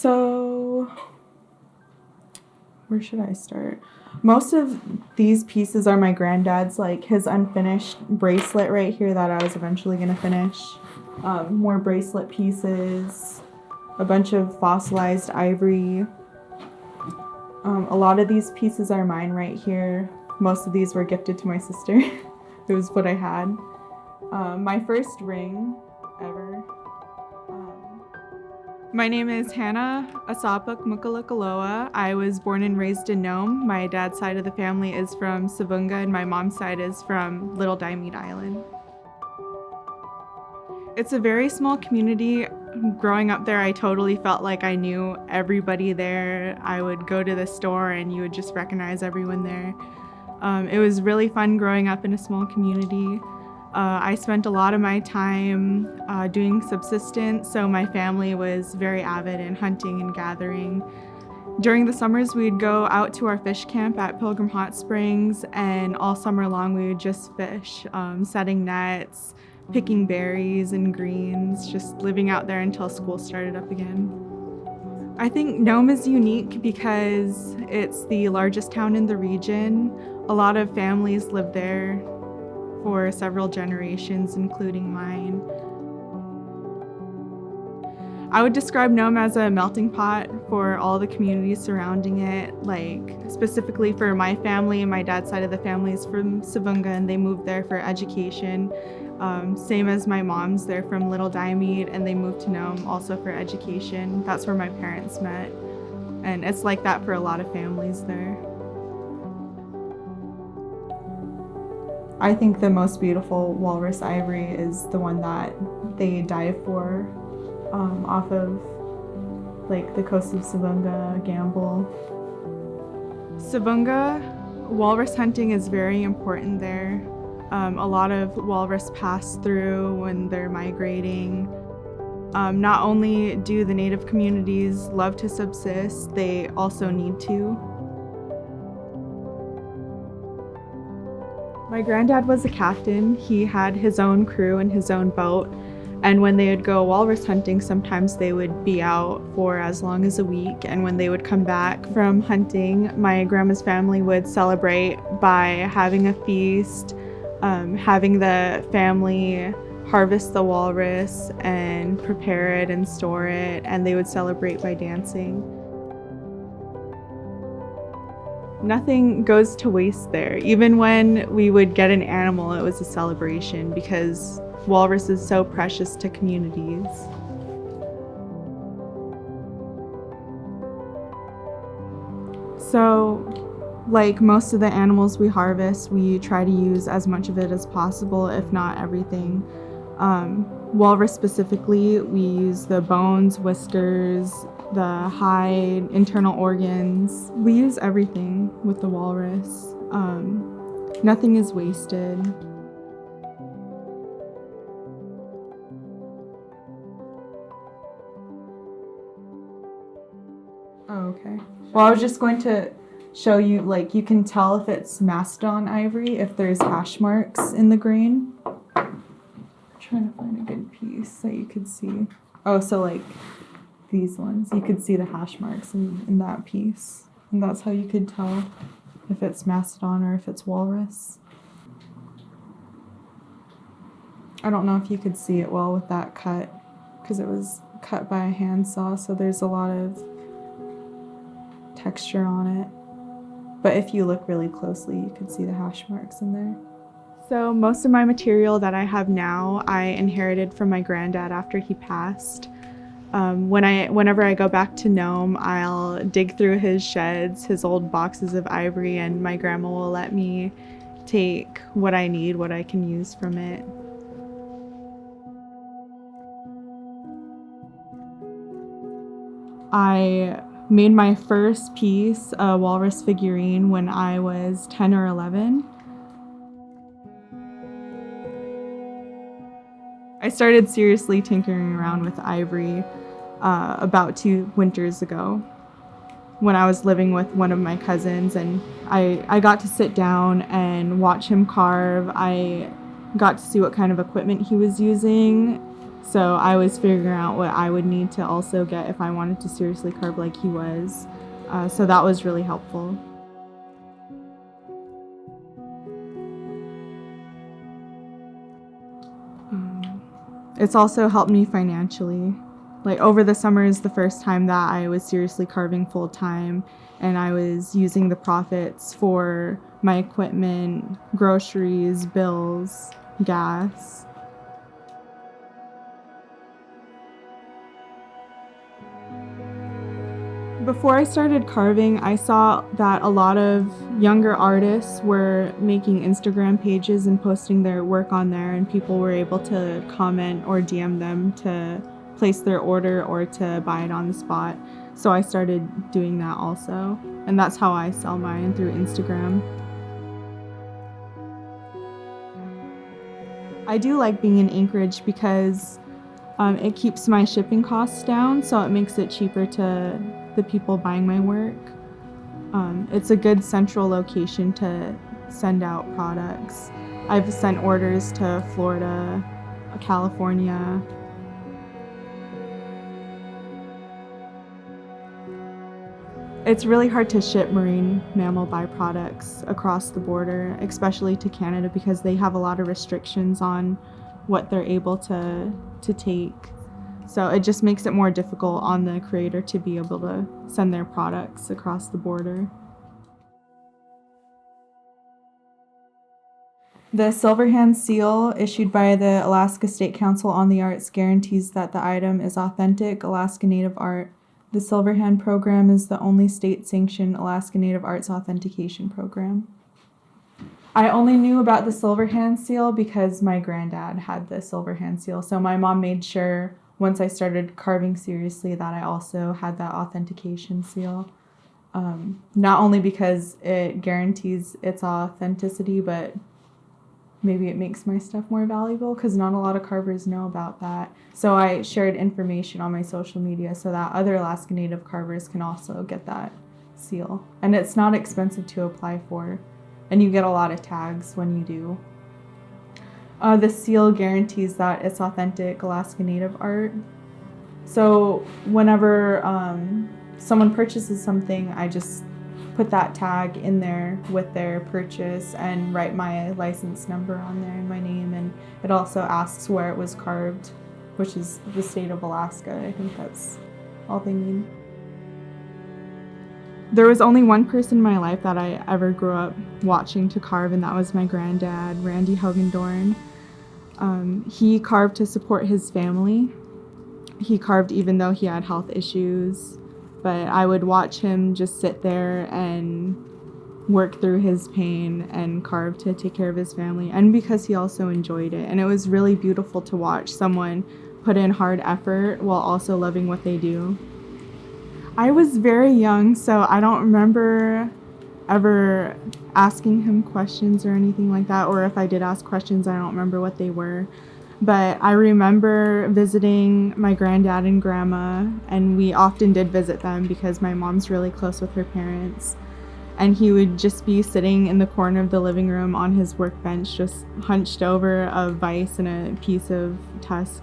So, where should I start? Most of these pieces are my granddad's, like his unfinished bracelet right here that I was eventually going to finish. More bracelet pieces, a bunch of fossilized ivory. A lot of these pieces are mine right here. Most of these were gifted to my sister. It was what I had. My first ring ever. My name is Hannah Asapuk Mukaluk Alowa. I was born and raised in Nome. My dad's side of the family is from Savunga and my mom's side is from Little Diomede Island. It's a very small community. Growing up there, I totally felt like I knew everybody there. I would go to the store and you would just recognize everyone there. It was really fun growing up in a small community. I spent a lot of my time doing subsistence, so my family was very avid in hunting and gathering. During the summers, we'd go out to our fish camp at Pilgrim Hot Springs, and all summer long we would just fish, setting nets, picking berries and greens, just living out there until school started up again. I think Nome is unique because it's the largest town in the region. A lot of families live there for several generations, including mine. I would describe Nome as a melting pot for all the communities surrounding it. Like specifically for my family, my dad's side of the family is from Savunga and they moved there for education. Same as my mom's, they're from Little Diomede and they moved to Nome also for education. That's where my parents met. And it's like that for a lot of families there. I think the most beautiful walrus ivory is the one that they dive for off of like the coast of Savunga, Gamble. Savunga, walrus hunting is very important there. A lot of walrus pass through when they're migrating. Not only do the native communities love to subsist, they also need to. My granddad was a captain. He had his own crew and his own boat. And when they would go walrus hunting, sometimes they would be out for as long as a week. And when they would come back from hunting, my grandma's family would celebrate by having a feast, having the family harvest the walrus and prepare it and store it. And they would celebrate by dancing. Nothing goes to waste there. Even when we would get an animal, it was a celebration because walrus is so precious to communities. So, like most of the animals we harvest, we try to use as much of it as possible, if not everything. Walrus specifically, we use the bones, whiskers, the hide, internal organs. We use everything with the walrus. Nothing is wasted. Oh, okay. Well, I was just going to show you, like, you can tell if it's mastodon ivory if there's hash marks in the grain. I'm trying to find a good piece that you could see. Oh, so like these ones, you could see the hash marks in that piece. And that's how you could tell if it's mastodon or if it's walrus. I don't know if you could see it well with that cut because it was cut by a handsaw, so there's a lot of texture on it. But if you look really closely, you could see the hash marks in there. So most of my material that I have now, I inherited from my granddad after he passed. Whenever I go back to Nome, I'll dig through his sheds, his old boxes of ivory, and my grandma will let me take what I need, what I can use from it. I made my first piece, a walrus figurine, when I was 10 or 11. I started seriously tinkering around with ivory about 2 winters ago when I was living with one of my cousins, and I got to sit down and watch him carve. I got to see what kind of equipment he was using, So I was figuring out what I would need to also get if I wanted to seriously carve like he was. So that was really helpful. It's also helped me financially. Like over the summer is the first time that I was seriously carving full time, and I was using the profits for my equipment, groceries, bills, gas. Before I started carving, I saw that a lot of younger artists were making Instagram pages and posting their work on there, and people were able to comment or DM them to place their order or to buy it on the spot. So I started doing that also, and that's how I sell mine, through Instagram. I do like being in Anchorage because it keeps my shipping costs down, so it makes it cheaper to the people buying my work. It's a good central location to send out products. I've sent orders to Florida, California. It's really hard to ship marine mammal byproducts across the border, especially to Canada, because they have a lot of restrictions on what they're able to take. So it just makes it more difficult on the creator to be able to send their products across the border. The Silverhand seal issued by the Alaska State Council on the Arts guarantees that the item is authentic Alaska Native art. The Silverhand program is the only state-sanctioned Alaska Native Arts authentication program. I only knew about the Silverhand seal because my granddad had the Silverhand seal, so my mom made sure once I started carving seriously that I also had that authentication seal. Not only because it guarantees its authenticity, but maybe it makes my stuff more valuable, because not a lot of carvers know about that. So I shared information on my social media so that other Alaska Native carvers can also get that seal. And it's not expensive to apply for, and you get a lot of tags when you do. The seal guarantees that it's authentic Alaska Native art. So whenever someone purchases something, I just put that tag in there with their purchase and write my license number on there and my name, and it also asks where it was carved, which is the state of Alaska. I think that's all they need. There was only one person in my life that I ever grew up watching to carve, and that was my granddad, Randy Hogendorn. He carved to support his family. He carved even though he had health issues, but I would watch him just sit there and work through his pain and carve to take care of his family, and because he also enjoyed it. And it was really beautiful to watch someone put in hard effort while also loving what they do. I was very young, so I don't remember ever asking him questions or anything like that, or if I did ask questions, I don't remember what they were. But I remember visiting my granddad and grandma, and we often did visit them because my mom's really close with her parents. And he would just be sitting in the corner of the living room on his workbench, just hunched over a vise and a piece of tusk,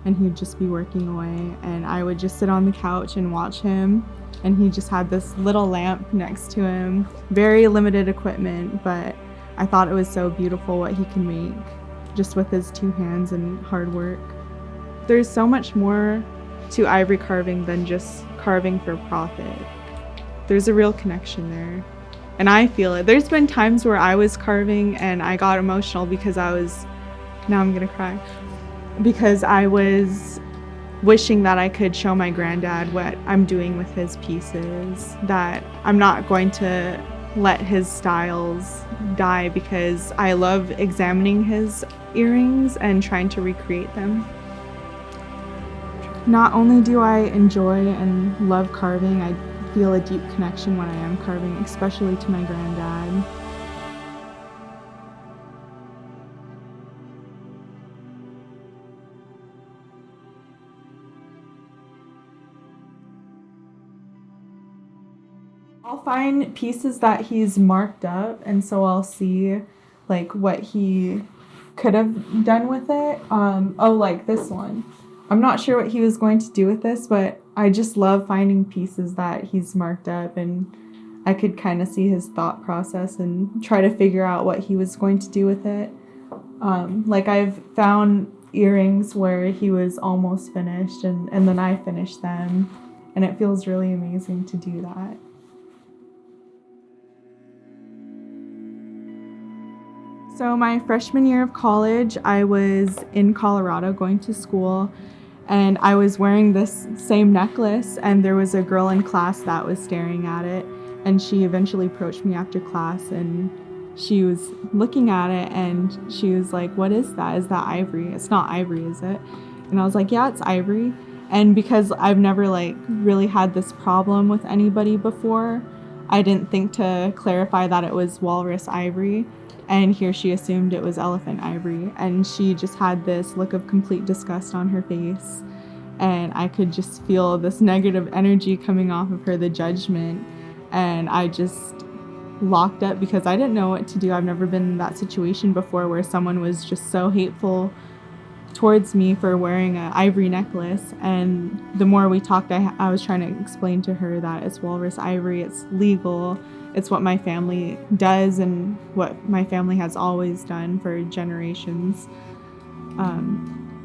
and he'd just be working away. And I would just sit on the couch and watch him, and he just had this little lamp next to him. Very limited equipment, but I thought it was so beautiful what he can make just with his two hands and hard work. There's so much more to ivory carving than just carving for profit. There's a real connection there, and I feel it. There's been times where I was carving and I got emotional because now I'm gonna cry, because I was wishing that I could show my granddad what I'm doing with his pieces, that I'm not going to let his styles die, because I love examining his earrings and trying to recreate them. Not only do I enjoy and love carving, I feel a deep connection when I am carving, especially to my granddad. I'll find pieces that he's marked up, and so I'll see like what he could have done with it. Like this one. I'm not sure what he was going to do with this, but I just love finding pieces that he's marked up, and I could kind of see his thought process and try to figure out what he was going to do with it. Like I've found earrings where he was almost finished, and then I finished them, and it feels really amazing to do that. So my freshman year of college, I was in Colorado going to school, and I was wearing this same necklace, and there was a girl in class that was staring at it, and she eventually approached me after class, and she was looking at it, and she was like, "What is that? Is that ivory? It's not ivory, is it?" And I was like, "Yeah, it's ivory." And because I've never like really had this problem with anybody before, I didn't think to clarify that it was walrus ivory. And here she assumed it was elephant ivory, and she just had this look of complete disgust on her face, and I could just feel this negative energy coming off of her, the judgment, and I just locked up because I didn't know what to do. I've never been in that situation before where someone was just so hateful towards me for wearing an ivory necklace. And the more we talked, I was trying to explain to her that it's walrus ivory, it's legal, it's what my family does and what my family has always done for generations.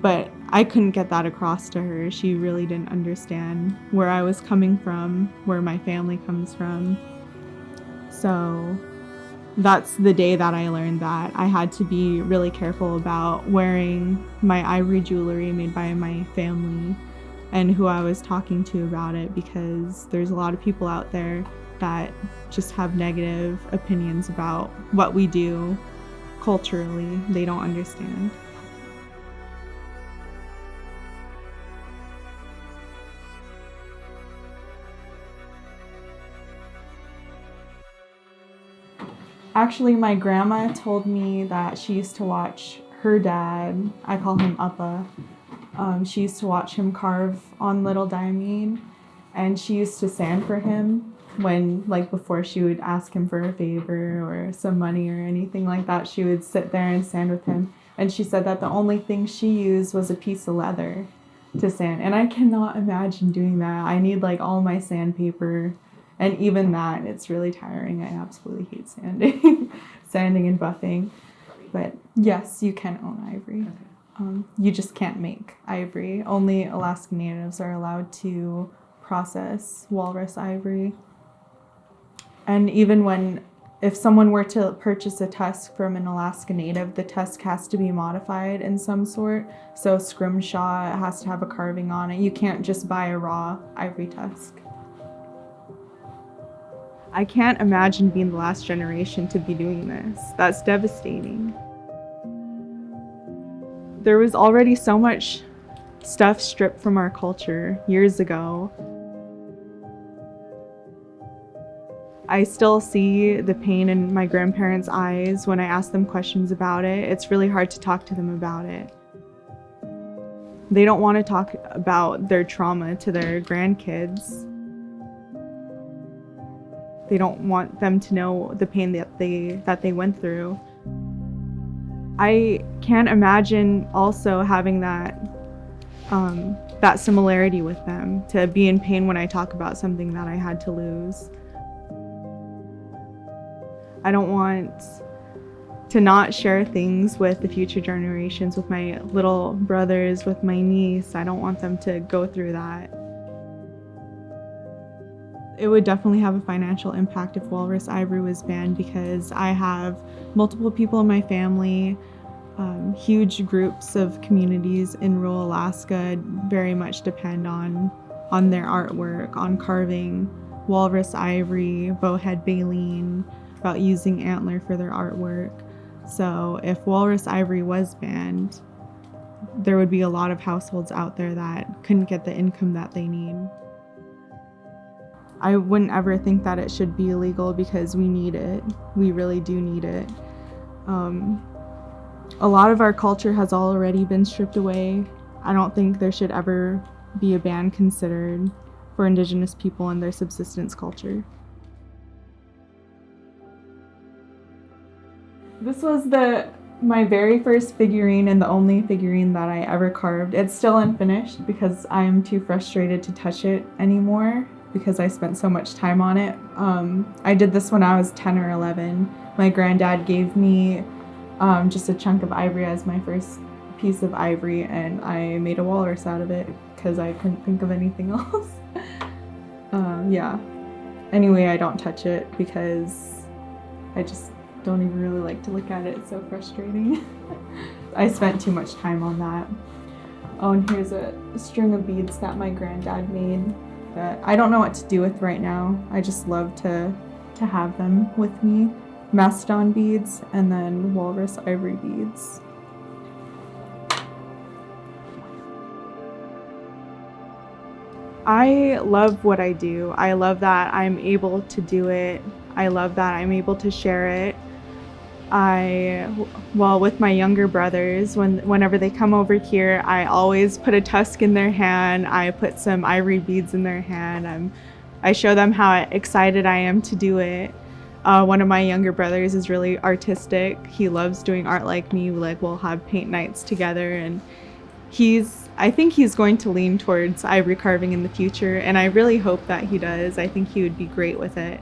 But I couldn't get that across to her. She really didn't understand where I was coming from, where my family comes from. So that's the day that I learned that I had to be really careful about wearing my ivory jewelry made by my family and who I was talking to about it, because there's a lot of people out there that just have negative opinions about what we do culturally. They don't understand. Actually, my grandma told me that she used to watch her dad, I call him Appa, she used to watch him carve on little diamine, and she used to sand for him when, like, before she would ask him for a favor or some money or anything like that, she would sit there and sand with him. And she said that the only thing she used was a piece of leather to sand. And I cannot imagine doing that. I need like all my sandpaper. And even that, it's really tiring. I absolutely hate sanding, sanding and buffing. But yes, you can own ivory. Okay. You just can't make ivory. Only Alaskan Natives are allowed to process walrus ivory. And even if someone were to purchase a tusk from an Alaska Native, the tusk has to be modified in some sort. So scrimshaw, it has to have a carving on it. You can't just buy a raw ivory tusk. I can't imagine being the last generation to be doing this. That's devastating. There was already so much stuff stripped from our culture years ago. I still see the pain in my grandparents' eyes when I ask them questions about it. It's really hard to talk to them about it. They don't want to talk about their trauma to their grandkids. They don't want them to know the pain that they went through. I can't imagine also having that similarity with them, to be in pain when I talk about something that I had to lose. I don't want to not share things with the future generations, with my little brothers, with my niece. I don't want them to go through that. It would definitely have a financial impact if walrus ivory was banned, because I have multiple people in my family, huge groups of communities in rural Alaska very much depend on their artwork, on carving walrus ivory, bowhead baleen, about using antler for their artwork. So if walrus ivory was banned, there would be a lot of households out there that couldn't get the income that they need. I wouldn't ever think that it should be illegal, because we need it. We really do need it. A lot of our culture has already been stripped away. I don't think there should ever be a ban considered for Indigenous people and their subsistence culture. This was the My very first figurine and the only figurine that I ever carved. It's still unfinished because I'm too frustrated to touch it anymore because I spent so much time on it. I did this when I was 10 or 11. My granddad gave me just a chunk of ivory as my first piece of ivory, and I made a walrus out of it because I couldn't think of anything else. Yeah. Anyway, I don't touch it because I just don't even really like to look at it. It's so frustrating. I spent too much time on that. Oh, and here's a string of beads that my granddad made that I don't know what to do with right now. I just love to have them with me. Mastodon beads and then walrus ivory beads. I love what I do. I love that I'm able to do it. I love that I'm able to share it. With my younger brothers, whenever they come over here, I always put a tusk in their hand. I put some ivory beads in their hand. I show them how excited I am to do it. One of my younger brothers is really artistic. He loves doing art like me. We'll have paint nights together, and I think he's going to lean towards ivory carving in the future, and I really hope that he does. I think he would be great with it.